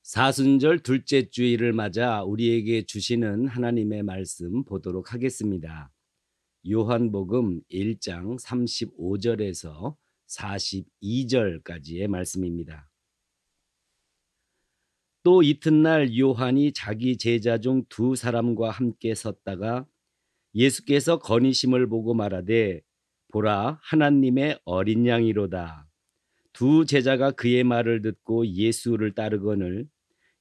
사순절 둘째 주일을 맞아 우리에게 주시는 하나님의 말씀 보도록 하겠습니다. 요한복음 1장 35절에서 42절까지의 말씀입니다. 또 이튿날 요한이 자기 제자 중 두 사람과 함께 섰다가 예수께서 거니심을 보고 말하되 보라 하나님의 어린 양이로다. 두 제자가 그의 말을 듣고 예수를 따르거늘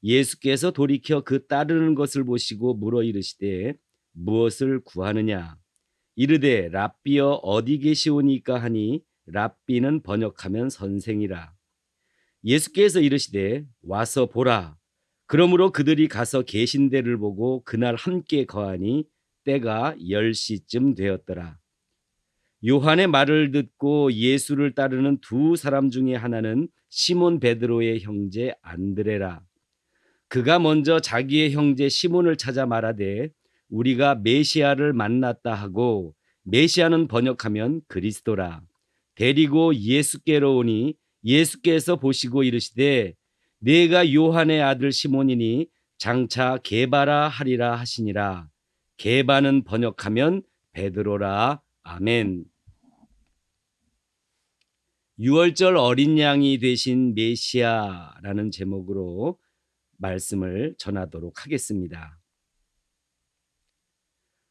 예수께서 돌이켜 그 따르는 것을 보시고 물어 이르시되 무엇을 구하느냐 이르되 랍비여 어디 계시오니까 하니 랍비는 번역하면 선생이라. 예수께서 이르시되 와서 보라. 그러므로 그들이 가서 계신 데를 보고 그날 함께 거하니 때가 10시쯤 되었더라. 요한의 말을 듣고 예수를 따르는 두 사람 중에 하나는 시몬 베드로의 형제 안드레라. 그가 먼저 자기의 형제 시몬을 찾아 말하되 우리가 메시아를 만났다 하고, 메시아는 번역하면 그리스도라. 데리고 예수께로 오니 예수께서 보시고 이르시되 내가 요한의 아들 시몬이니 장차 게바라 하리라 하시니라. 게바는 번역하면 베드로라. 아멘. 유월절 어린 양이 되신 메시아라는 제목으로 말씀을 전하도록 하겠습니다.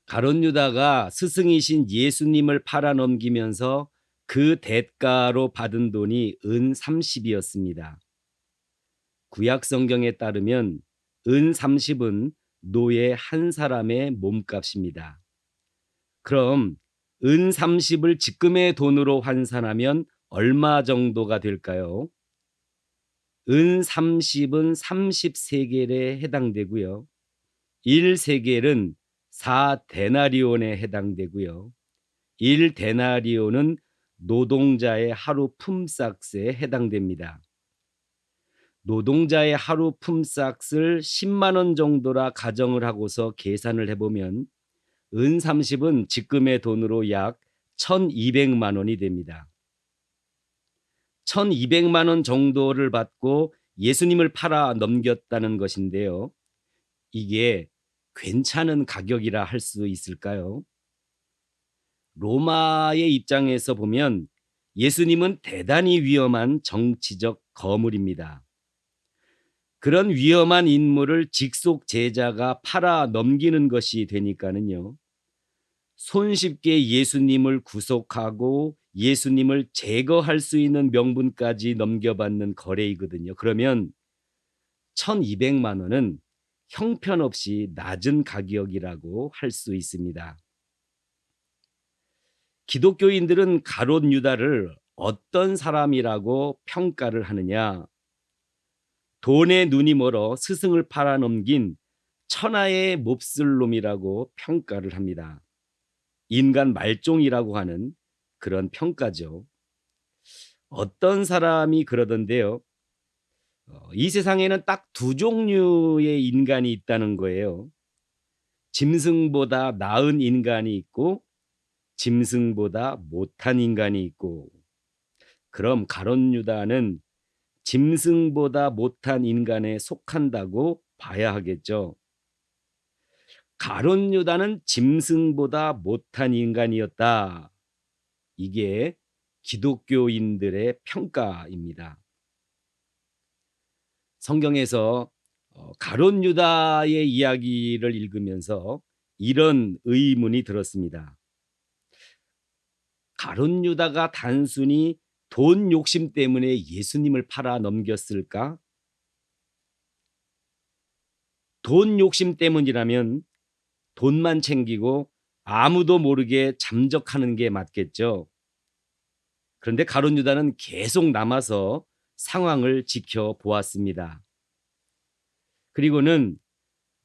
가룟 유다가 스승이신 예수님을 팔아넘기면서 그 대가로 받은 돈이 은 30이었습니다. 구약 성경에 따르면 은 30은 노예 한 사람의 몸값입니다. 그럼 은 30을 지금의 돈으로 환산하면 얼마 정도가 될까요? 은 30은 30세겔에 해당되고요. 1세겔은 4데나리온에 해당되고요. 1데나리온은 노동자의 하루 품삯에 해당됩니다. 노동자의 하루 품삯을 10만 원 정도라 가정을 하고서 계산을 해보면 은 30은 지금의 돈으로 약 1200만 원이 됩니다. 1200만 원 정도를 받고 예수님을 팔아 넘겼다는 것인데요. 이게 괜찮은 가격이라 할 수 있을까요? 로마의 입장에서 보면 예수님은 대단히 위험한 정치적 거물입니다. 그런 위험한 인물을 직속 제자가 팔아 넘기는 것이 되니까는요. 손쉽게 예수님을 구속하고 예수님을 제거할 수 있는 명분까지 넘겨받는 거래이거든요. 그러면 1200만 원은 형편없이 낮은 가격이라고 할 수 있습니다. 기독교인들은 가룟 유다를 어떤 사람이라고 평가를 하느냐? 돈에 눈이 멀어 스승을 팔아넘긴 천하의 몹쓸 놈이라고 평가를 합니다. 인간 말종이라고 하는 그런 평가죠. 어떤 사람이 그러던데요. 이 세상에는 딱 두 종류의 인간이 있다는 거예요. 짐승보다 나은 인간이 있고 짐승보다 못한 인간이 있고, 그럼 가룟 유다는 짐승보다 못한 인간에 속한다고 봐야 하겠죠. 가룟 유다는 짐승보다 못한 인간이었다. 이게 기독교인들의 평가입니다. 성경에서 가룟 유다의 이야기를 읽으면서 이런 의문이 들었습니다. 가룟 유다가 단순히 돈 욕심 때문에 예수님을 팔아 넘겼을까? 돈 욕심 때문이라면 돈만 챙기고 아무도 모르게 잠적하는 게 맞겠죠. 그런데 가룟 유다는 계속 남아서 상황을 지켜보았습니다. 그리고는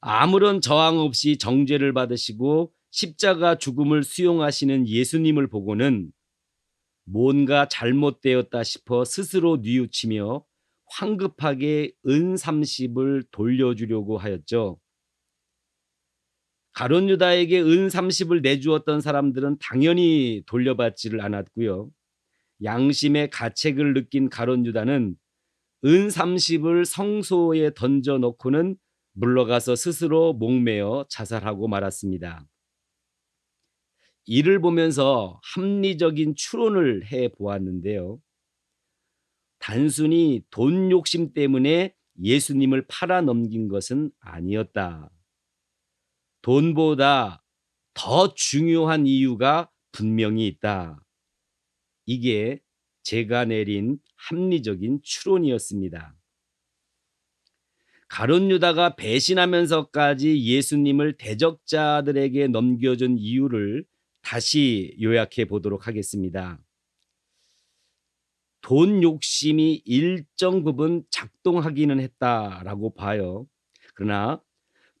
아무런 저항 없이 정죄를 받으시고 십자가 죽음을 수용하시는 예수님을 보고는 뭔가 잘못되었다 싶어 스스로 뉘우치며 황급하게 은 30을 돌려주려고 하였죠. 가룟 유다에게 은 30을 내주었던 사람들은 당연히 돌려받지를 않았고요. 양심의 가책을 느낀 가룟 유다는 은 30을 성소에 던져 놓고는 물러가서 스스로 목매어 자살하고 말았습니다. 이를 보면서 합리적인 추론을 해 보았는데요. 단순히 돈 욕심 때문에 예수님을 팔아넘긴 것은 아니었다. 돈보다 더 중요한 이유가 분명히 있다. 이게 제가 내린 합리적인 추론이었습니다. 가룟 유다가 배신하면서까지 예수님을 대적자들에게 넘겨준 이유를 다시 요약해 보도록 하겠습니다. 돈 욕심이 일정 부분 작동하기는 했다라고 봐요. 그러나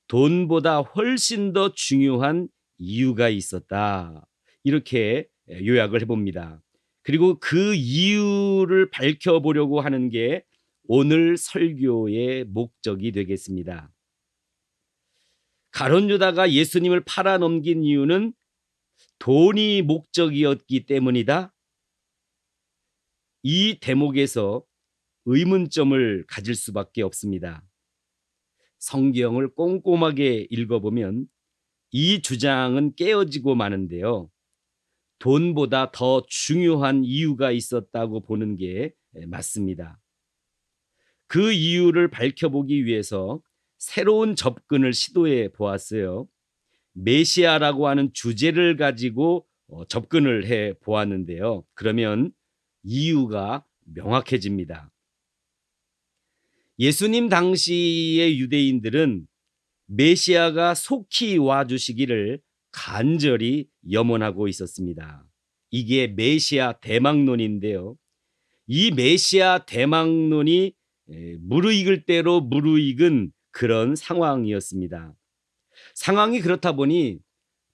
돈보다 훨씬 더 중요한 이유가 있었다. 이렇게 요약을 해봅니다. 그리고 그 이유를 밝혀보려고 하는 게 오늘 설교의 목적이 되겠습니다. 가룟 유다가 예수님을 팔아넘긴 이유는 돈이 목적이었기 때문이다. 이 대목에서 의문점을 가질 수밖에 없습니다. 성경을 꼼꼼하게 읽어보면 이 주장은 깨어지고 마는데요. 돈보다 더 중요한 이유가 있었다고 보는 게 맞습니다. 그 이유를 밝혀보기 위해서 새로운 접근을 시도해 보았어요. 메시아라고 하는 주제를 가지고 접근을 해 보았는데요. 그러면 이유가 명확해집니다. 예수님 당시의 유대인들은 메시아가 속히 와주시기를 간절히 염원하고 있었습니다. 이게 메시아 대망론인데요. 이 메시아 대망론이 무르익을 대로 무르익은 그런 상황이었습니다. 상황이 그렇다 보니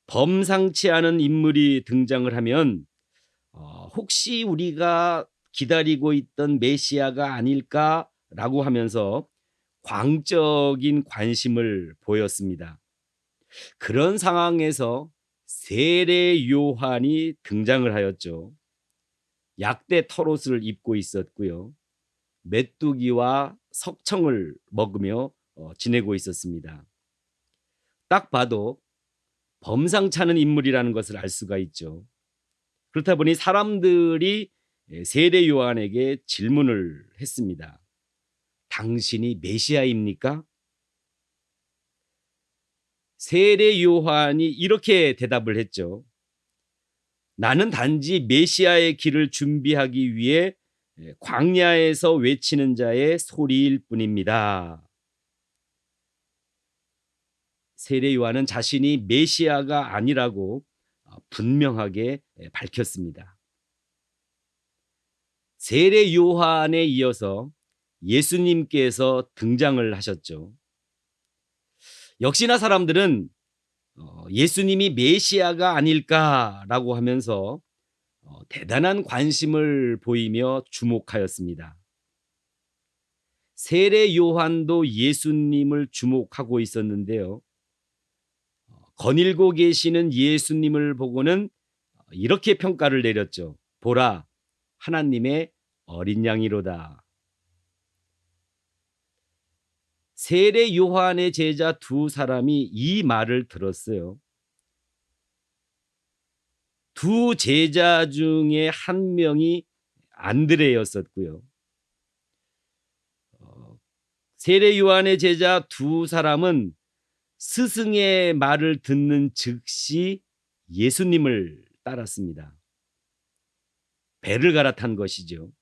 범상치 않은 인물이 등장을 하면 혹시 우리가 기다리고 있던 메시아가 아닐까라고 하면서 광적인 관심을 보였습니다. 그런 상황에서 세례 요한이 등장을 하였죠. 약대 털옷을 입고 있었고요. 메뚜기와 석청을 먹으며 지내고 있었습니다. 딱 봐도 범상치 않은 인물이라는 것을 알 수가 있죠. 그렇다 보니 사람들이 세례 요한에게 질문을 했습니다. 당신이 메시아입니까? 세례 요한이 이렇게 대답을 했죠. 나는 단지 메시아의 길을 준비하기 위해 광야에서 외치는 자의 소리일 뿐입니다. 세례 요한은 자신이 메시아가 아니라고 분명하게 밝혔습니다. 세례 요한에 이어서 예수님께서 등장을 하셨죠. 역시나 사람들은 예수님이 메시아가 아닐까라고 하면서 대단한 관심을 보이며 주목하였습니다. 세례 요한도 예수님을 주목하고 있었는데요. 거닐고 계시는 예수님을 보고는 이렇게 평가를 내렸죠. 보라, 하나님의 어린 양이로다. 세례 요한의 제자 두 사람이 이 말을 들었어요. 두 제자 중에 한 명이 안드레였었고요. 세례 요한의 제자 두 사람은 스승의 말을 듣는 즉시 예수님을 따랐습니다. 배를 갈아탄 것이죠.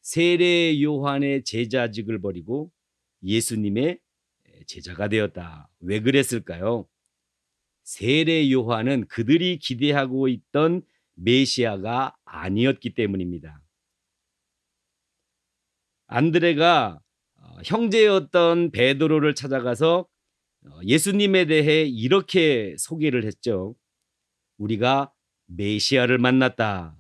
세례 요한의 제자직을 버리고 예수님의 제자가 되었다. 왜 그랬을까요? 세례 요한은 그들이 기대하고 있던 메시아가 아니었기 때문입니다. 안드레가 형제였던 베드로를 찾아가서 예수님에 대해 이렇게 소개를 했죠. 우리가 메시아를 만났다.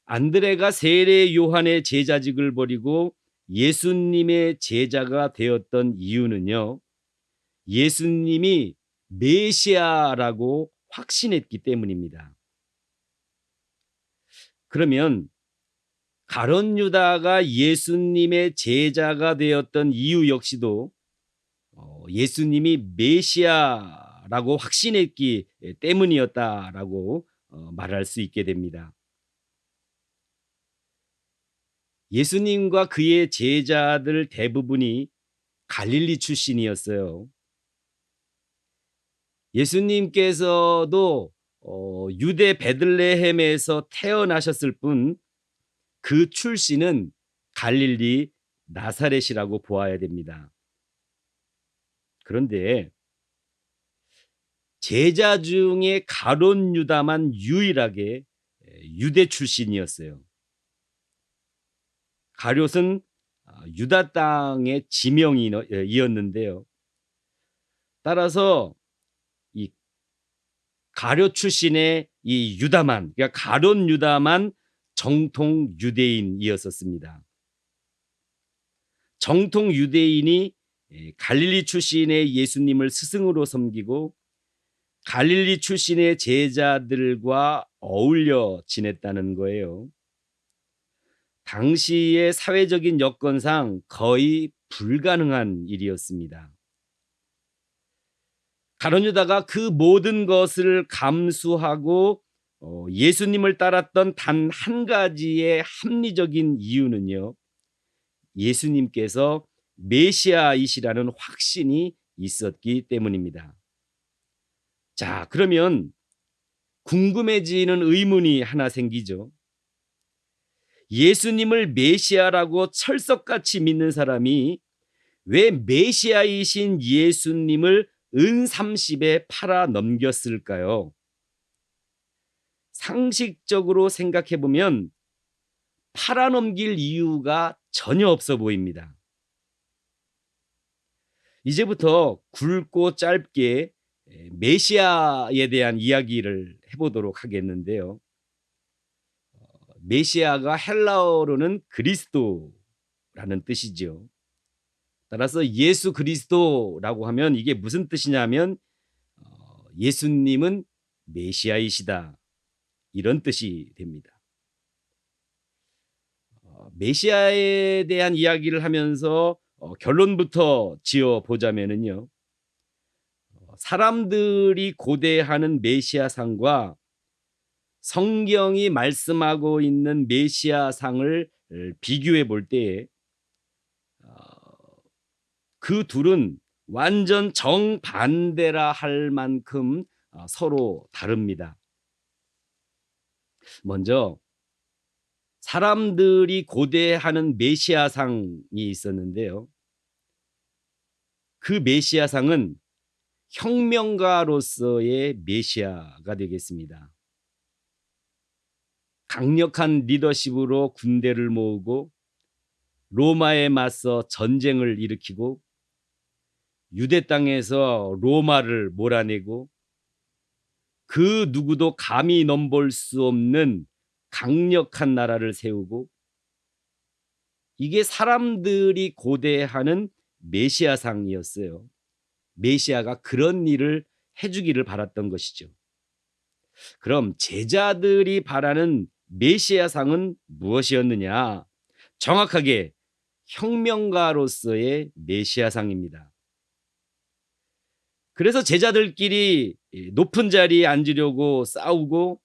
안드레가 세례 요한의 제자직을 버리고 예수님의 제자가 되었던 이유는요. 예수님이 메시아라고 확신했기 때문입니다. 그러면 가룟 유다가 예수님의 제자가 되었던 이유 역시도 예수님이 메시아라고 확신했기 때문이었다라고 말할 수 있게 됩니다. 예수님과 그의 제자들 대부분이 갈릴리 출신이었어요. 예수님께서도 유대 베들레헴에서 태어나셨을 뿐 그 출신은 갈릴리 나사렛이라고 보아야 됩니다. 그런데 제자 중에 가룟 유다만 유일하게 유대 출신이었어요. 가룟은 유다 땅의 지명이었는데요. 따라서 이 가룟 출신의 이 유다만, 그러니까 가룟 유다만 정통 유대인이었었습니다. 정통 유대인이 갈릴리 출신의 예수님을 스승으로 섬기고 갈릴리 출신의 제자들과 어울려 지냈다는 거예요. 당시의 사회적인 여건상 거의 불가능한 일이었습니다. 가룟 유다가 그 모든 것을 감수하고 예수님을 따랐던 단 한 가지의 합리적인 이유는요, 예수님께서 메시아이시라는 확신이 있었기 때문입니다. 자, 그러면 궁금해지는 의문이 하나 생기죠. 예수님을 메시아라고 철석같이 믿는 사람이 왜 메시아이신 예수님을 은30에 팔아 넘겼을까요? 상식적으로 생각해 보면 팔아 넘길 이유가 전혀 없어 보입니다. 이제부터 굵고 짧게 메시아에 대한 이야기를 해보도록 하겠는데요. 메시아가 헬라어로는 그리스도라는 뜻이죠. 따라서 예수 그리스도라고 하면 이게 무슨 뜻이냐면 예수님은 메시아이시다, 이런 뜻이 됩니다. 메시아에 대한 이야기를 하면서 결론부터 지어보자면요, 사람들이 고대하는 메시아상과 성경이 말씀하고 있는 메시아상을 비교해 볼 때에 그 둘은 완전 정반대라 할 만큼 서로 다릅니다. 먼저 사람들이 고대하는 메시아상이 있었는데요, 그 메시아상은 혁명가로서의 메시아가 되겠습니다. 강력한 리더십으로 군대를 모으고 로마에 맞서 전쟁을 일으키고 유대 땅에서 로마를 몰아내고 그 누구도 감히 넘볼 수 없는 강력한 나라를 세우고, 이게 사람들이 고대하는 메시아상이었어요. 메시아가 그런 일을 해주기를 바랐던 것이죠. 그럼 제자들이 바라는 메시아상은 무엇이었느냐? 정확하게 혁명가로서의 메시아상입니다. 그래서 제자들끼리 높은 자리에 앉으려고 싸우고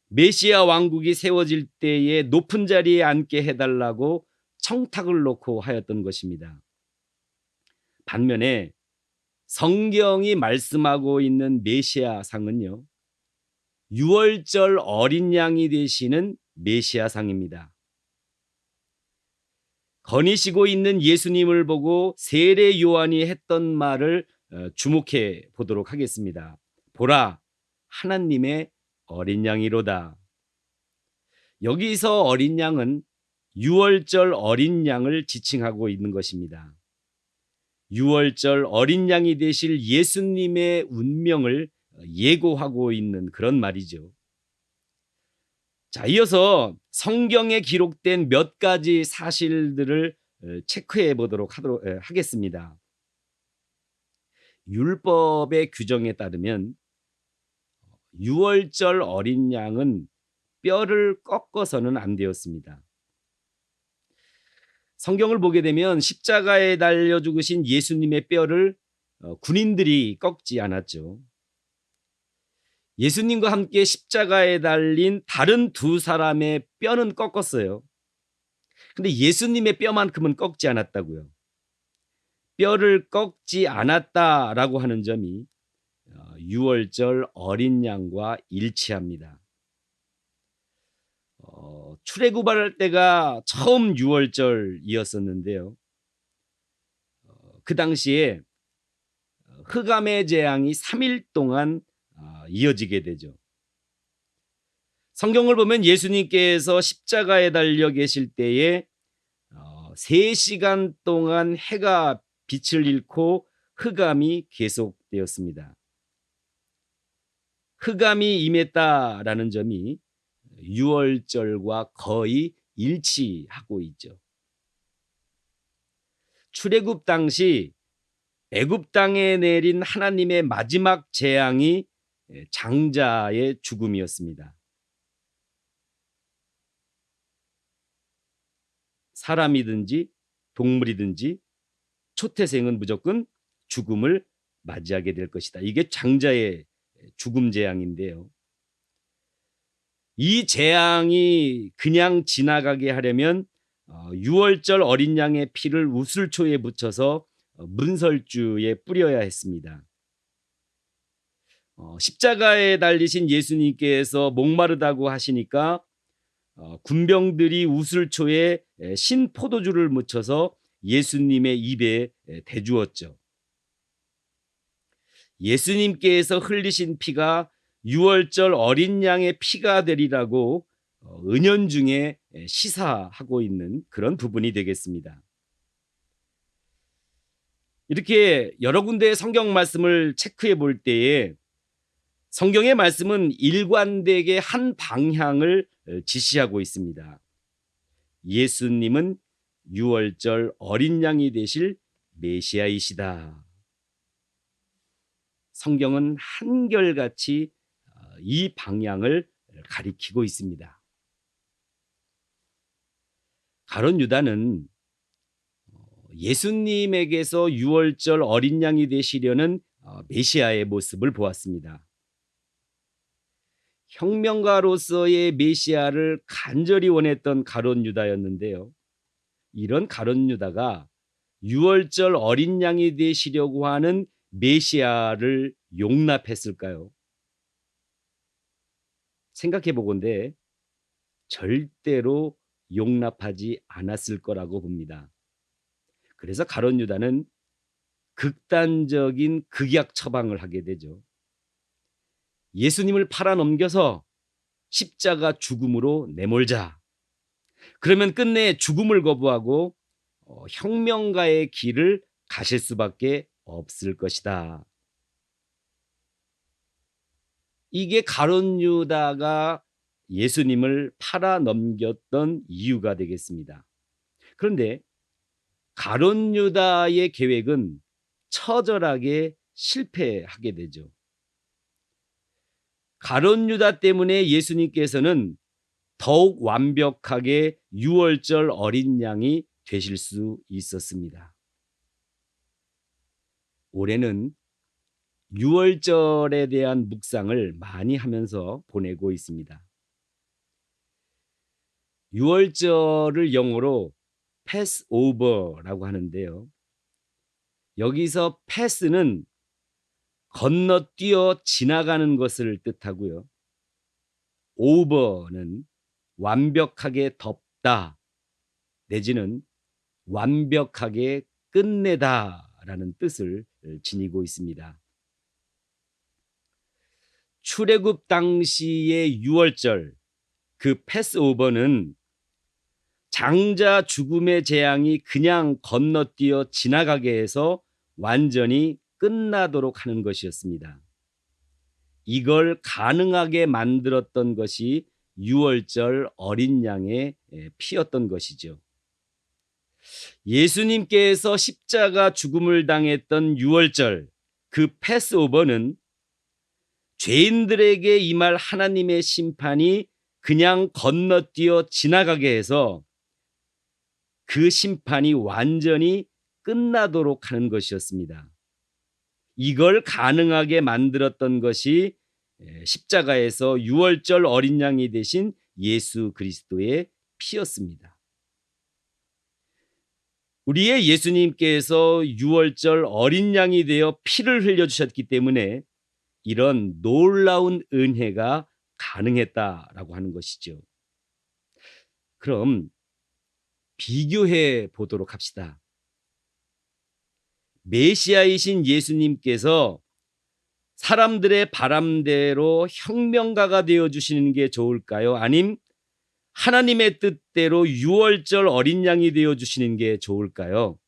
메시아 왕국이 세워질 때에 높은 자리에 앉게 해달라고 청탁을 놓고 하였던 것입니다. 반면에 성경이 말씀하고 있는 메시아상은요, 유월절 어린 양이 되시는 메시아상입니다. 거니시고 있는 예수님을 보고 세례 요한이 했던 말을 주목해 보도록 하겠습니다. 보라, 하나님의 어린 양이로다. 여기서 어린 양은 유월절 어린 양을 지칭하고 있는 것입니다. 유월절 어린 양이 되실 예수님의 운명을 예고하고 있는 그런 말이죠. 자, 이어서 성경에 기록된 몇 가지 사실들을 체크해 보도록 하겠습니다. 율법의 규정에 따르면 유월절 어린 양은 뼈를 꺾어서는 안 되었습니다. 성경을 보게 되면 십자가에 달려 죽으신 예수님의 뼈를 군인들이 꺾지 않았죠. 예수님과 함께 십자가에 달린 다른 두 사람의 뼈는 꺾었어요. 근데 예수님의 뼈만큼은 꺾지 않았다고요. 뼈를 꺾지 않았다라고 하는 점이 유월절 어린 양과 일치합니다. 출애굽할 때가 처음 유월절이었었는데요. 그 당시에 흑암의 재앙이 3일 동안 이어지게 되죠. 성경을 보면 예수님께서 십자가에 달려 계실 때에 3시간 동안 해가 빛을 잃고 흑암이 계속되었습니다. 흑암이 임했다라는 점이 유월절과 거의 일치하고 있죠. 출애굽 당시 애굽 땅에 내린 하나님의 마지막 재앙이 장자의 죽음이었습니다. 사람이든지 동물이든지 초태생은 무조건 죽음을 맞이하게 될 것이다. 이게 장자의 죽음 재앙인데요. 이 재앙이 그냥 지나가게 하려면 유월절 어린 양의 피를 우슬초에 묻혀서 문설주에 뿌려야 했습니다. 십자가에 달리신 예수님께서 목마르다고 하시니까 군병들이 우슬초에 신 포도주를 묻혀서 예수님의 입에 대주었죠. 예수님께서 흘리신 피가 유월절 어린 양의 피가 되리라고 은연중에 시사하고 있는 그런 부분이 되겠습니다. 이렇게 여러 군데의 성경 말씀을 체크해 볼 때에 성경의 말씀은 일관되게 한 방향을 지시하고 있습니다. 예수님은 유월절 어린 양이 되실 메시아이시다. 성경은 한결같이 이 방향을 가리키고 있습니다. 가룟 유다는 예수님에게서 유월절 어린 양이 되시려는 메시아의 모습을 보았습니다. 혁명가로서의 메시아를 간절히 원했던 가룟 유다였는데요. 이런 가룟 유다가 유월절 어린 양이 되시려고 하는 메시아를 용납했을까요? 생각해 보건대 절대로 용납하지 않았을 거라고 봅니다. 그래서 가룟 유다는 극단적인 극약 처방을 하게 되죠. 예수님을 팔아넘겨서 십자가 죽음으로 내몰자. 그러면 끝내 죽음을 거부하고 혁명가의 길을 가실 수밖에 없을 것이다. 이게 가룟 유다가 예수님을 팔아넘겼던 이유가 되겠습니다. 그런데 가룟 유다의 계획은 처절하게 실패하게 되죠. 가룟 유다 때문에 예수님께서는 더욱 완벽하게 유월절 어린 양이 되실 수 있었습니다. 올해는 유월절에 대한 묵상을 많이 하면서 보내고 있습니다. 유월절을 영어로 패스오버라고 하는데요. 여기서 패스는 건너뛰어 지나가는 것을 뜻하고요. 오버는 완벽하게 덮다 내지는 완벽하게 끝내다라는 뜻을 지니고 있습니다. 출애굽 당시의 유월절, 그 패스오버는 장자 죽음의 재앙이 그냥 건너뛰어 지나가게 해서 완전히 끝나도록 하는 것이었습니다. 이걸 가능하게 만들었던 것이 유월절 어린 양의 피였던 것이죠. 예수님께서 십자가 죽음을 당했던 유월절, 그 패스오버는 죄인들에게 임할 하나님의 심판이 그냥 건너뛰어 지나가게 해서 그 심판이 완전히 끝나도록 하는 것이었습니다. 이걸 가능하게 만들었던 것이 십자가에서 유월절 어린 양이 되신 예수 그리스도의 피였습니다. 우리의 예수님께서 유월절 어린 양이 되어 피를 흘려주셨기 때문에 이런 놀라운 은혜가 가능했다라고 하는 것이죠. 그럼 비교해 보도록 합시다. 메시아이신 예수님께서 사람들의 바람대로 혁명가가 되어주시는 게 좋을까요? 아님 하나님의 뜻대로 유월절 어린 양이 되어주시는 게 좋을까요?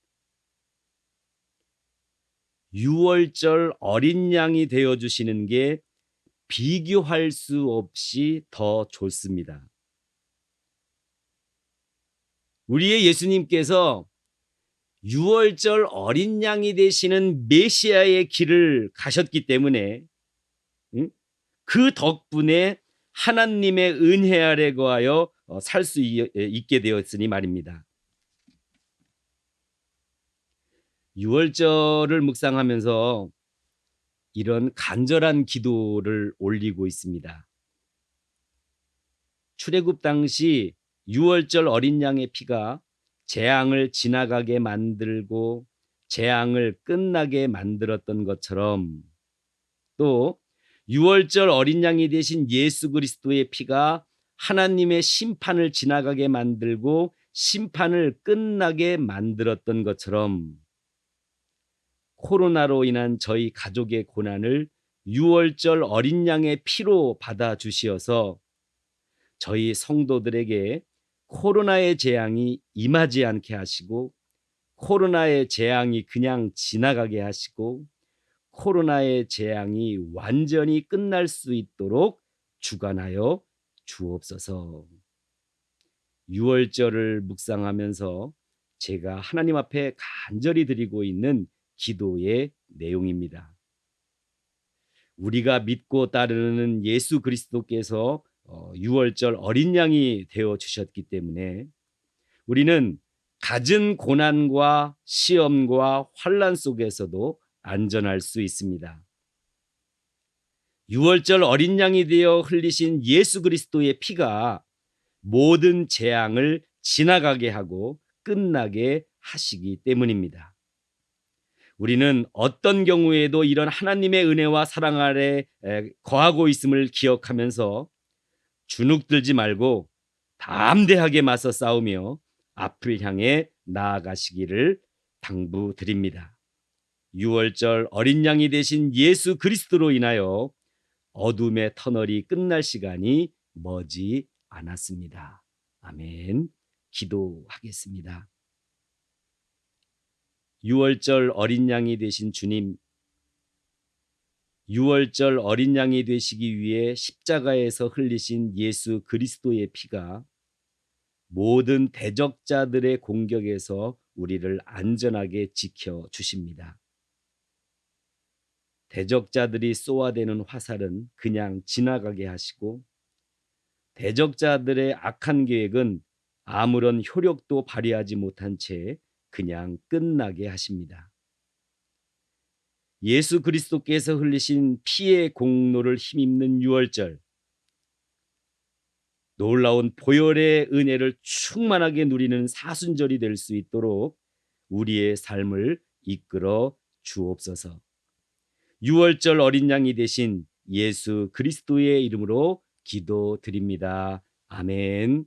유월절 어린 양이 되어주시는 게 비교할 수 없이 더 좋습니다. 우리의 예수님께서 유월절 어린 양이 되시는 메시아의 길을 가셨기 때문에 그 덕분에 하나님의 은혜 아래 거하여 살 수 있게 되었으니 말입니다. 유월절을 묵상하면서 이런 간절한 기도를 올리고 있습니다. 출애굽 당시 유월절 어린 양의 피가 재앙을 지나가게 만들고 재앙을 끝나게 만들었던 것처럼 또 유월절 어린 양이 되신 예수 그리스도의 피가 하나님의 심판을 지나가게 만들고 심판을 끝나게 만들었던 것처럼 코로나로 인한 저희 가족의 고난을 유월절 어린 양의 피로 받아주시어서 저희 성도들에게 코로나의 재앙이 임하지 않게 하시고 코로나의 재앙이 그냥 지나가게 하시고 코로나의 재앙이 완전히 끝날 수 있도록 주관하여 주옵소서. 유월절을 묵상하면서 제가 하나님 앞에 간절히 드리고 있는 기도의 내용입니다. 우리가 믿고 따르는 예수 그리스도께서 유월절 어린 양이 되어 주셨기 때문에 우리는 갖은 고난과 시험과 환난 속에서도 안전할 수 있습니다. 유월절 어린 양이 되어 흘리신 예수 그리스도의 피가 모든 재앙을 지나가게 하고 끝나게 하시기 때문입니다. 우리는 어떤 경우에도 이런 하나님의 은혜와 사랑 아래 거하고 있음을 기억하면서 주눅들지 말고 담대하게 맞서 싸우며 앞을 향해 나아가시기를 당부드립니다. 유월절 어린 양이 되신 예수 그리스도로 인하여 어둠의 터널이 끝날 시간이 머지 않았습니다. 아멘. 기도하겠습니다. 유월절 어린 양이 되신 주님, 유월절 어린 양이 되시기 위해 십자가에서 흘리신 예수 그리스도의 피가 모든 대적자들의 공격에서 우리를 안전하게 지켜 주십니다. 대적자들이 쏘아대는 화살은 그냥 지나가게 하시고 대적자들의 악한 계획은 아무런 효력도 발휘하지 못한 채 그냥 끝나게 하십니다. 예수 그리스도께서 흘리신 피의 공로를 힘입는 유월절, 놀라운 보혈의 은혜를 충만하게 누리는 사순절이 될 수 있도록 우리의 삶을 이끌어 주옵소서. 유월절 어린 양이 되신 예수 그리스도의 이름으로 기도드립니다. 아멘.